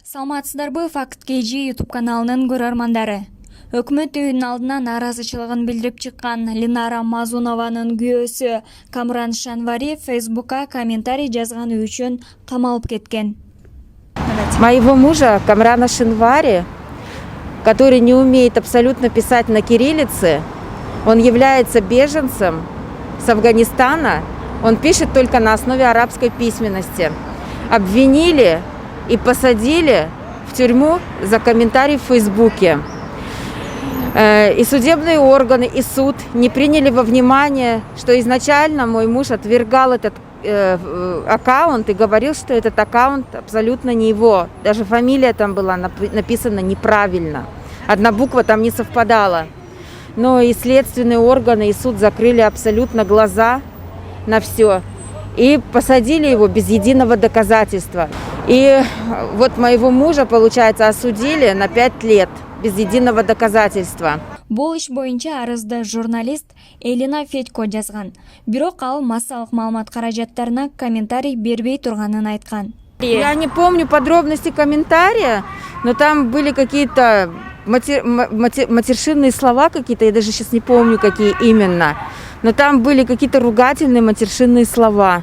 Саламатсыздарбы, Факт KG YouTube каналынын көрөрмандары. Өкмөт үйүнүн алдына нааразычылыгын билдирип чыккан Линара Мазунованын күйөөсү Камран Шанвари Фейсбукка комментарий жазганы үчүн камалып кеткен. Моего мужа Камрана Шанвари, который не умеет абсолютно писать на кириллице, он является беженцем с Афганистана, он пишет только на основе арабской письменности. Обвинили и посадили в тюрьму за комментарий в Фейсбуке. И судебные органы, и суд не приняли во внимание, что изначально мой муж отвергал этот аккаунт и говорил, что этот аккаунт абсолютно не его. Даже фамилия там была написана неправильно. Одна буква там не совпадала. Но и следственные органы, и суд закрыли абсолютно глаза на все. И посадили его без единого доказательства. И вот моего мужа, получается, осудили на 5 лет без единого доказательства. Бул иш боюнча арызды журналист Элина Федько жазган. Бирок ал массалык маалымат каражаттарына комментарий бербей турганын айткан. Я не помню подробности комментария, но там были какие-то матершинные слова какие-то, я даже сейчас не помню, какие именно. Но там были какие-то ругательные матершинные слова.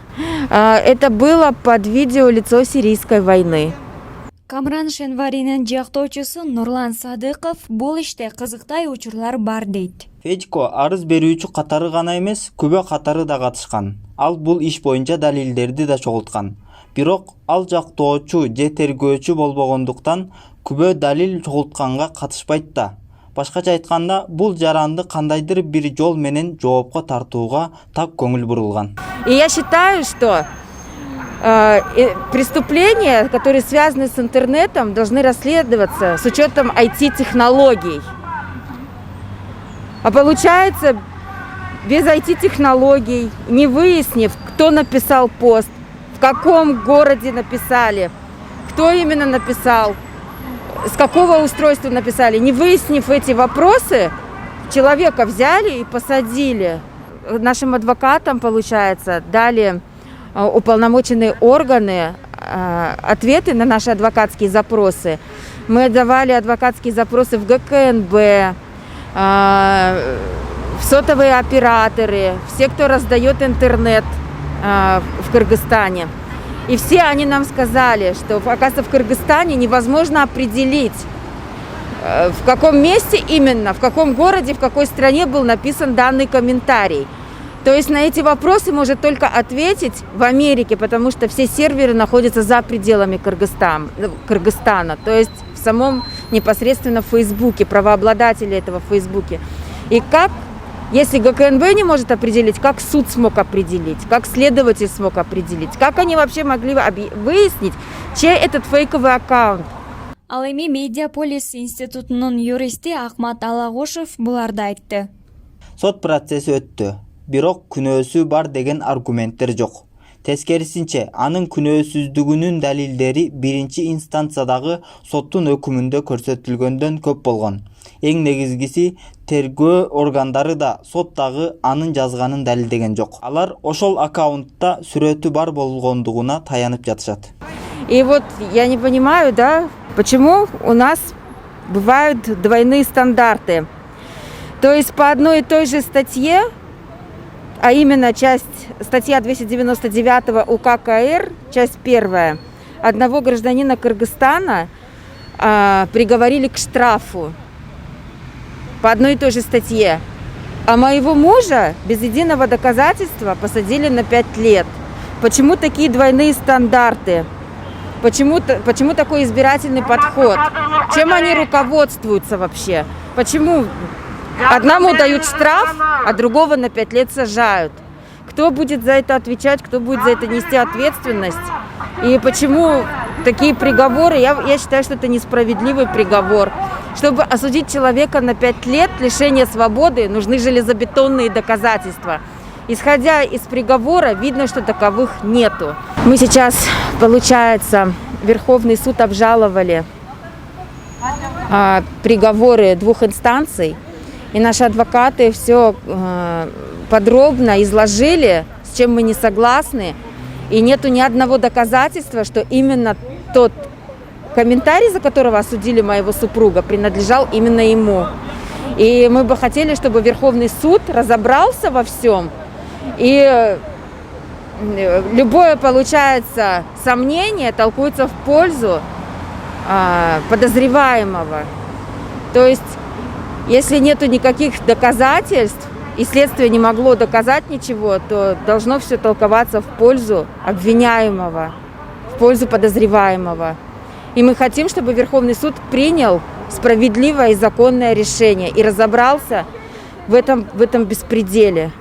Это было под видео «Лицо сирийской войны». Камран Шанваринин жактоочусу Нурлан Садыков бул иште кызыктай учурлар бар дейт. Федько арыз берүүчү катары гана эмес, күбө катары да катышкан. Ал бул иш боюнча далилдерди да чогулткан. Бирок ал жактоочу же тергөөчү болбогондуктан күбө далил чогултканга катышпайт да. Башкача айтканда, бул жаранды кандайдыр бир жол менен жоопко тартууга так көңүл бурулган. И я считаю, что преступления, которые связаны с интернетом, должны расследоваться с учетом IT-технологий. А получается, без IT-технологий, не выяснив, кто написал пост, в каком городе написали, кто именно написал, с какого устройства написали, не выяснив эти вопросы, человека взяли и посадили. Нашим адвокатам, получается, дали уполномоченные органы ответы на наши адвокатские запросы. Мы давали адвокатские запросы в ГКНБ, в сотовые операторы, все, кто раздает интернет в Кыргызстане. И все они нам сказали, что, оказывается, в Кыргызстане невозможно определить, в каком месте именно, в каком городе, в какой стране был написан данный комментарий. То есть на эти вопросы может только ответить в Америке, потому что все серверы находятся за пределами Кыргызстана, то есть в самом непосредственно Фейсбуке, правообладатели этого Фейсбуке. И как, если ГКНБ не может определить, как суд смог определить, как следователь смог определить, как они вообще могли выяснить, чей этот фейковый аккаунт? Ал эми Медиаполис институтунун юристи Ахмат Алагушев буларды айтты. Сот процесси өттү. Бирок күнөөсү бар деген аргументтер жок. Тескерисинче, анын күнөөсүздүгүнүн далилдери биринчи инстанциядагы соттун өкүмүндө көрсөтүлгөндөн көп болгон. Эң негизгиси, тергөө органдары да соттагы анын жазганын далилдеген жок. Алар ошол аккаунтта сүрөтү бар болгондугуна таянып жатышат. И вот я не понимаю, да, почему у нас бывают двойные стандарты. То есть по одной и той же статье, а именно статья 299 УК КР, часть 1, одного гражданина Кыргызстана приговорили к штрафу по одной и той же статье, а моего мужа без единого доказательства посадили на 5 лет. Почему такие двойные стандарты? Почему такой избирательный подход? Чем они руководствуются вообще? Почему одному дают штраф, а другого на 5 лет сажают? Кто будет за это отвечать, кто будет за это нести ответственность? И почему такие приговоры? Я считаю, что это несправедливый приговор. Чтобы осудить человека на 5 лет лишения свободы, нужны железобетонные доказательства. Исходя из приговора, видно, что таковых нету. Мы сейчас, получается, Верховный суд обжаловали приговоры 2 инстанций. И наши адвокаты все подробно изложили, с чем мы не согласны. И нету ни одного доказательства, что именно тот комментарий, за которого осудили моего супруга, принадлежал именно ему. И мы бы хотели, чтобы Верховный суд разобрался во всем. И любое, получается, сомнение толкуется в пользу подозреваемого. То есть, если нету никаких доказательств, и следствие не могло доказать ничего, то должно все толковаться в пользу обвиняемого, в пользу подозреваемого. И мы хотим, чтобы Верховный суд принял справедливое и законное решение и разобрался в этом беспределе.